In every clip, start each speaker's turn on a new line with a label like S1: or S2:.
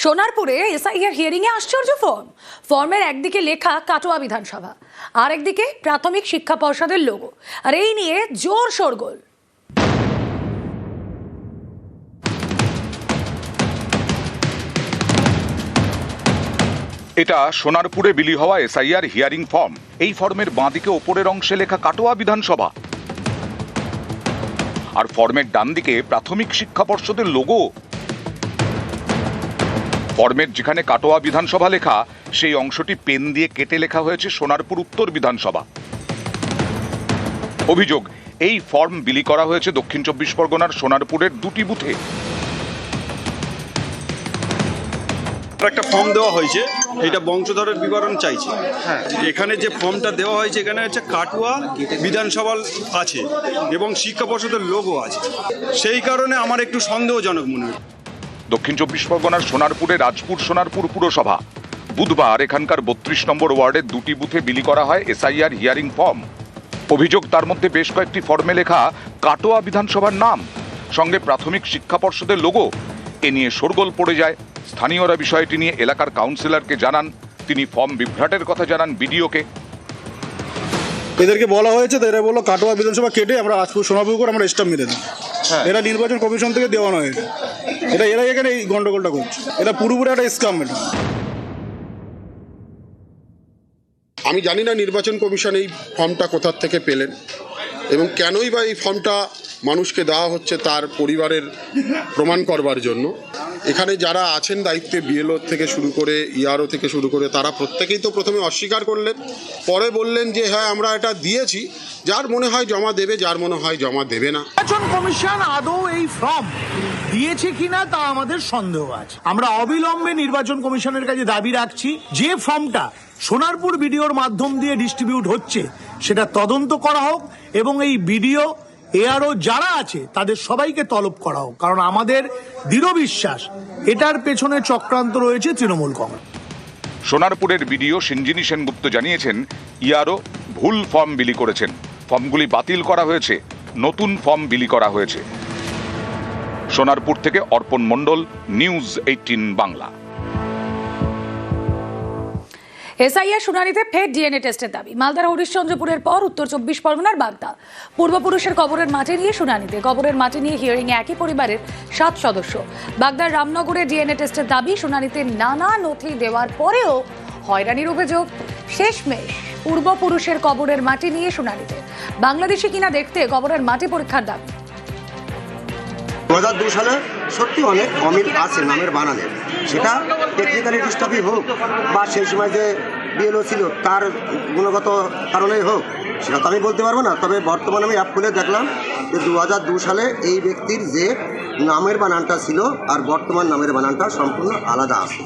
S1: সোনারপুরে SIR hearing এ আশ্চর্য ফর্মের একদিকে লেখা কাটোয়া বিধানসভা, আর একদিকে প্রাথমিক শিক্ষা পর্ষদের লোগো, আর এই নিয়ে জোর শোরগোল।
S2: এটা সোনারপুরে বিলি হওয়া এসআইআর হিয়ারিং ফর্ম। এই ফর্মের বাঁদিকে ওপরের অংশে লেখা কাটোয়া বিধানসভা, আর ফর্মের ডান দিকে প্রাথমিক শিক্ষা পর্ষদের লোগো। ফর্মের যেখানে কাটোয়া বিধানসভা লেখা, সেই অংশটি পেন দিয়ে কেটে লেখা হয়েছে সোনারপুর উত্তর বিধানসভা। অভিযোগ, এই ফর্ম বিলি করা হয়েছে দক্ষিণ চব্বিশ পরগনার সোনারপুরের দুটি বুথে।
S3: একটা ফর্ম দেওয়া হয়েছে, এটা বংশধরের বিবরণ চাইছে। এখানে যে ফর্মটা দেওয়া হয়েছে, এখানে হচ্ছে কাটোয়া বিধানসভা আছে এবং শিক্ষা পর্ষদের লোগো আছে। সেই কারণে আমার একটু সন্দেহজনক মনে হয়।
S2: দক্ষিণ চব্বিশ পরগনার সোনারপুরে রাজপুর সোনারপুর পুরসভা। বুধবার এখানকার 32 নম্বর ওয়ার্ডের দুটি বুথে বিলি করা হয় এসআইআর হিয়ারিং ফর্ম। অভিযোগ, তার মধ্যে বেশ কয়েকটি ফর্মে লেখা কাটোয়া বিধানসভার নাম, সঙ্গে প্রাথমিক শিক্ষা পর্ষদের লোগো। এ নিয়ে শোরগোল পড়ে যায়। স্থানীয়রা বিষয়টি নিয়ে এলাকার কাউন্সিলরকে জানান। তিনি ফর্ম বিভ্রাটের কথা জানান বিডিওকে।
S4: এদেরকে বলা হয়েছে, তো এরা বললো কাটোয়া বিধানসভা কেটে আমরা রাজপুর সোনারপুর করে আমরা স্টাম্প মেরে দিই। এরা নির্বাচন কমিশন থেকে দেওয়া নয়, এটা এরাই এখানে এই গন্ডগোলটা করছে। এটা পুরোপুরি একটা স্ক্যাম। এটা
S5: আমি জানি না নির্বাচন কমিশন এই ফর্মটা কোথার থেকে পেলেন এবং কেনই বা এই ফর্মটা মানুষকে দেওয়া হচ্ছে তার পরিবারের প্রমাণ করবার জন্য। এখানে যারা আছেন দায়িত্বে, বিএলও থেকে শুরু করে ইআরও থেকে শুরু করে, তারা প্রত্যেকেই তো প্রথমে অস্বীকার করলেন, পরে বললেন যে হ্যাঁ আমরা এটা দিয়েছি, যার মনে হয় জমা দেবে, যার মনে হয় জমা দেবে না।
S6: নির্বাচন কমিশন আদৌ এই ফর্ম দিয়েছে কিনা তা আমাদের সন্দেহ আছে। আমরা অবিলম্বে নির্বাচন কমিশনের কাছে দাবি রাখছি, যে ফর্মটা সোনারপুর বিডিওর মাধ্যম দিয়ে ডিস্ট্রিবিউট হচ্ছে সেটা তদন্ত করা হোক এবং এই বিডিও এআরও যারা আছে তাদের সবাইকে তলব করা হোক, কারণ আমাদের দৃঢ় বিশ্বাস এটার পেছনে চক্রান্ত রয়েছে তৃণমূল কংগ্রেস।
S2: সোনারপুরের বিডিও সিঞ্জিনী সেনগুপ্ত জানিয়েছেন, ইআরও ভুল ফর্ম বিলি করেছেন। ফর্মগুলি বাতিল করা হয়েছে, নতুন ফর্ম বিলি করা হয়েছে। সোনারপুর থেকে অর্পণ মণ্ডল, নিউজ 18 বাংলা।
S1: এসআইআর শুনানিতে ফের ডিএনএ টেস্টের দাবি। মালদার হরিশ্চন্দ্রপুরের পর উত্তর চব্বিশ পরগনার বাগদা। পূর্বপুরুষের কবরের মাটি নিয়ে শুনানিতে, কবরের মাটি নিয়ে হিয়ারিং এ একই পরিবারের 7 সদস্য। বাগদার রামনগরে ডিএনএ টেস্টের দাবি। শুনানিতে নানা নথি দেওয়ার পরেও হয়রানির অভিযোগ। শেষমেশ পূর্বপুরুষের কবরের মাটি নিয়ে শুনানিতে, বাংলাদেশি কিনা দেখতে কবরের মাটি পরীক্ষার দাবি।
S7: 2002 সালে সত্যি অনেক অমিল আছে নামের বানানের, সেটা টেকনিক্যালি ডিস্টার্বই হোক বা সেই সময় যে বিএলও ছিল তার গুণগত কারণেই হোক, সেটা তো আমি বলতে পারবো না। তবে বর্তমানে আমি অ্যাপ খুলে দেখলাম যে 2002 সালে এই ব্যক্তির যে নামের বানানটা ছিল আর বর্তমান নামের বানানটা সম্পূর্ণ আলাদা আছে।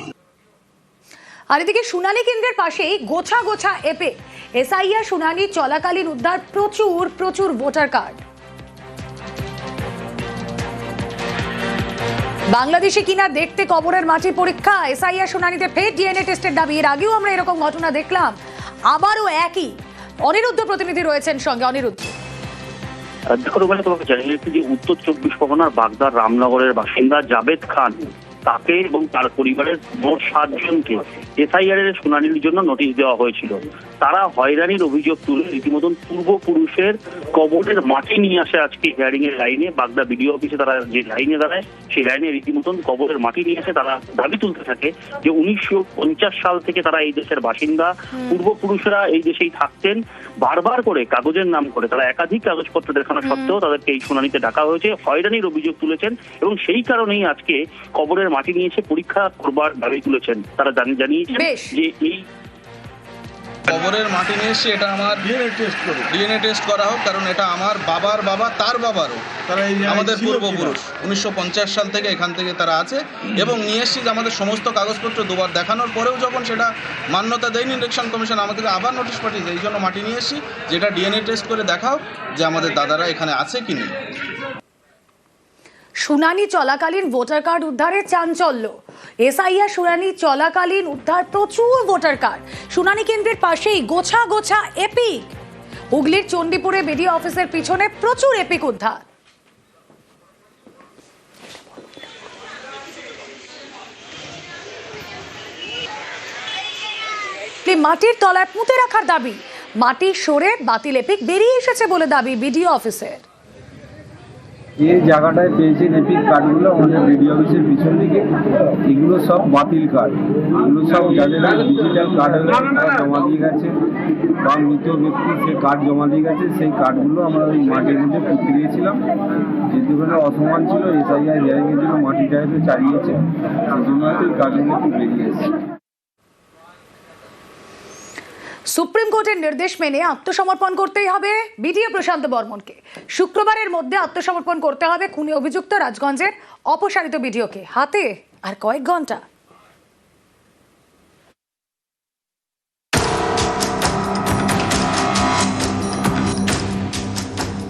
S1: আর এদিকে শুনানি কেন্দ্রের পাশেই গোছা গোছা এপে এসআইআর শুনানি চলাকালীন উদ্ধার প্রচুর ভোটার কার্ড। বাংলাদেশে কিনা দেখতে কবরের মাটি পরীক্ষা। এসআইআর শুনানিতে ফের ডিএনএ টেস্টের দাবি। এর আগেও আমরা এরকম ঘটনা দেখলাম, আবারও একই। অনিরুদ্ধ প্রতিনিধি রয়েছেন সঙ্গে। অনিরুদ্ধ,
S8: দেখো তোমাকে জানিয়ে যে উত্তর চব্বিশ পরগনার বাগদার রামনগরের বাসিন্দা জাবেদ খান, তাকে এবং তার পরিবারের মোট 7 জনকে এসআইআর এর শুনানির জন্য নোটিশ দেওয়া হয়েছিল। তারা হয়রানির অভিযোগ তুলে রীতিমতন পূর্বপুরুষের কবরের মাটি নিয়ে আসে আজকে হিয়ারিং এর লাইনে। বাগদা বিডিও অফিসে তারা যে লাইনে দাঁড়ায়, সেই লাইনে রীতিমতন কবরের মাটি নিয়ে আসে। তারা দাবি তুলতে থাকে যে 1950 সাল থেকে তারা এই দেশের বাসিন্দা, পূর্বপুরুষেরা এই দেশেই থাকতেন। বারবার করে কাগজের নাম করে তারা একাধিক কাগজপত্র দেখানো সত্ত্বেও তাদেরকে এই শুনানিতে ডাকা হয়েছে। হয়রানির অভিযোগ তুলেছেন এবং সেই কারণেই আজকে কবরের মাটি নিয়ে এসে পরীক্ষা করবার দাবি তুলেছেন। তারা জানিয়েছেন যে এই
S9: কবরের মাটি নিয়ে এসে এটা আমার ডিএনএ টেস্ট করা হোক, কারণ এটা আমার বাবার বাবা, তার বাবারও, আমাদের পূর্বপুরুষ 1950 সাল থেকে এখান থেকে তারা আছে। এবং নিয়ে এসেছি যে আমাদের সমস্ত কাগজপত্র দুবার দেখানোর পরেও যখন সেটা মান্যতা দেয়নি ইলেকশন কমিশন, আমাদেরকে আবার নোটিশ পাঠিয়েছে। এই জন্য মাটি নিয়ে এসেছি, যেটা ডিএনএ টেস্ট করে দেখাও যে আমাদের দাদারা এখানে আছে কি নেই।
S1: শুনানি চলাকালীন ভোটার কার্ড উদ্ধারে চাঞ্চল্য। এসআইআর শুনানি চলাকালীন উদ্ধার প্রচুর ভোটার কার্ড। শুনানি কেন্দ্রের পাশেই গোছা গোছা এপিক। হুগলির চণ্ডীপুরে বিডিও অফিসের পিছনে প্রচুর এপিক উদ্ধার। মাটির তলায় পুঁতে রাখার দাবি। মাটি সরে বাতিল এপিক বেরিয়ে এসেছে বলে দাবি বিডিও অফিসের।
S10: এই জায়গাটায় পেয়েছেন এপিক কার্ডগুলো আমাদের বিডিও অফিসের পিছন দিকে। এগুলো সব বাতিল কার্ড, এগুলো সব যাদের ডিজিটাল কার্ড জমা দিয়ে গেছে বা মৃত ব্যক্তি সে কার্ড জমা দিয়ে গেছে, সেই কার্ডগুলো আমরা ওই মাটির মধ্যে পুঁতে দিয়েছিলাম। যেগুলো অসমান ছিল এসআইআর হিয়ারিংয়ের জন্য মাটিটা হয়তো চালিয়েছে, সেই জন্য হয়তো এই কার্ডগুলো একটু বেরিয়ে এসেছে।
S1: সুপ্রিম কোর্টের নির্দেশ মেনে আত্মসমর্পণ করতেই হবে বিডিও প্রশান্ত বর্মনকে। শুক্রবারের মধ্যে আত্মসমর্পণ করতে হবে খুনে অভিযুক্ত রাজগঞ্জের অপসারিত বিডিওকে। হাতে আর কয়েক ঘন্টা।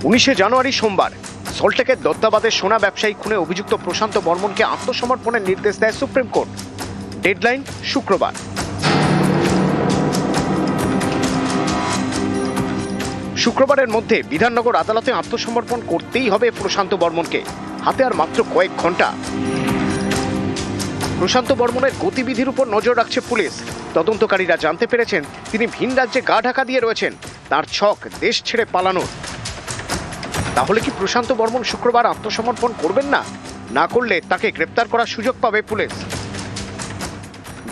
S11: 19 জানুয়ারি সোমবার সল্টলেকের দত্তাবাদের সোনা ব্যবসায়ী খুনে অভিযুক্ত প্রশান্ত বর্মনকে আত্মসমর্পণের নির্দেশ দেয় সুপ্রিম কোর্ট। ডেডলাইন শুক্রবার। শুক্রবারের মধ্যে বিধাননগর আদালতে আত্মসমর্পণ করতেই হবে প্রশান্ত বর্মনকে। হাতে আর মাত্র কয়েক ঘন্টা। প্রশান্ত বর্মনের গতিবিধির উপর নজর রাখছে পুলিশ। তদন্তকারীরা জানতে পেরেছেন তিনি ভিন রাজ্যে গা ঢাকা দিয়ে রয়েছেন, তার ছক দেশ ছেড়ে পালানোর। তাহলে কি প্রশান্ত বর্মন শুক্রবার আত্মসমর্পণ করবেন না? না করলে তাকে গ্রেপ্তার করার সুযোগ পাবে পুলিশ।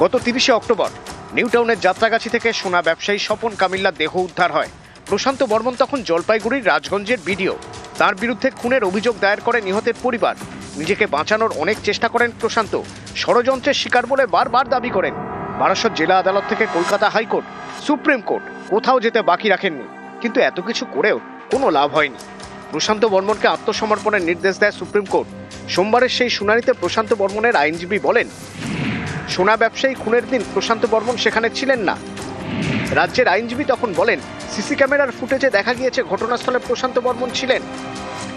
S11: গত 30 অক্টোবর নিউ টাউনের যাত্রাগাছি থেকে সোনা ব্যবসায়ী স্বপন কামিল্লার দেহ উদ্ধার হয়। প্রশান্ত বর্মন তখন জলপাইগুড়ির রাজগঞ্জের বিডিও। তার বিরুদ্ধে খুনের অভিযোগ দায়ের করে নিহতের পরিবার। নিজেকে বাঁচানোর অনেক চেষ্টা করেন প্রশান্ত, ষড়যন্ত্রের শিকার বলে বারবার দাবি করেন। বারাসত জেলা আদালত থেকে কলকাতা হাইকোর্ট, সুপ্রিম কোর্ট কোথাও যেতে বাকি রাখেননি। কিন্তু এত কিছু করেও কোনো লাভ হয়নি। প্রশান্ত বর্মনকে আত্মসমর্পণের নির্দেশ দেয় সুপ্রিম কোর্ট। সোমবারের সেই শুনানিতে প্রশান্ত বর্মনের আইনজীবী বলেন, সোনা ব্যবসায়ী খুনের দিন প্রশান্ত বর্মন সেখানে ছিলেন না। রাজ্যের আইনজীবী তখন বলেন, সিসি ক্যামেরার ফুটেজে দেখা গিয়েছে ঘটনাস্থলে প্রশান্ত বর্মন ছিলেন।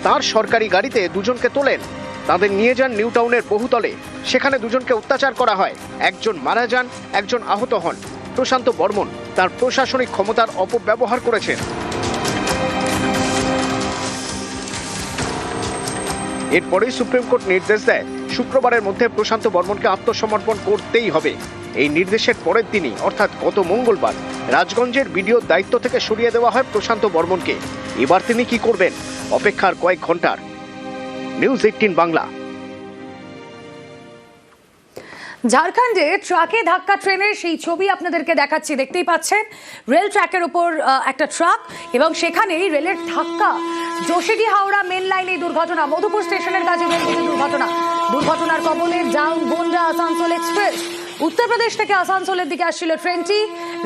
S11: তার সরকারি গাড়িতে দুজনকে তোলেন, তাদের নিয়ে যান নিউ টাউনের বহুতলে। সেখানে দুজনকে অত্যাচার করা হয়, একজন মারা যান, একজন আহত হন। প্রশান্ত বর্মন তার প্রশাসনিক ক্ষমতার অপব্যবহার করেছেন। এরপরেই সুপ্রিম কোর্ট নির্দেশ দেয় শুক্রবারের মধ্যে প্রশান্ত বর্মনকে আত্মসমর্পণ করতেই হবে। এই নির্দেশের পরের দিনই অর্থাৎ গত মঙ্গলবার রাজগঞ্জের বিডিওর দায়িত্ব থেকে সরিয়ে দেওয়া হয় প্রশান্ত বর্মনকে। এবার তিনি কি করবেন? অপেক্ষার কয়েক ঘন্টার। নিউজ 18 বাংলা।
S1: ঝাড়খণ্ডে ট্রাকে ধাক্কা ট্রেনের সেই ছবি আপনাদেরকে দেখাচ্ছি, দেখতেই পাচ্ছেন। রেল ট্র্যাকের উপর একটা ট্রাক এবং সেখানেই রেলের ধাক্কা। যোশীডি হাওড়া মেন লাইনে দুর্ঘটনা। মধুপুর স্টেশনের কাছে রেলগেটে দুর্ঘটনার কবলে ডাউন গোন্ডা আসানসোল এক্সপ্রেস। উত্তরপ্রদেশ থেকে আসানসোলের দিকে আসছিল ট্রেনটি।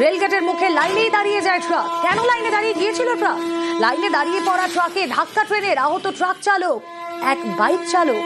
S1: রেলগেটের মুখে লাইনেই দাঁড়িয়ে যায় ট্রাক। কেন লাইনে দাঁড়িয়ে গিয়েছিল ট্রাক? লাইনে দাঁড়িয়ে পড়া ট্রাকে ধাক্কা ট্রেনের। আহত ট্রাক চালক, এক বাইক চালক।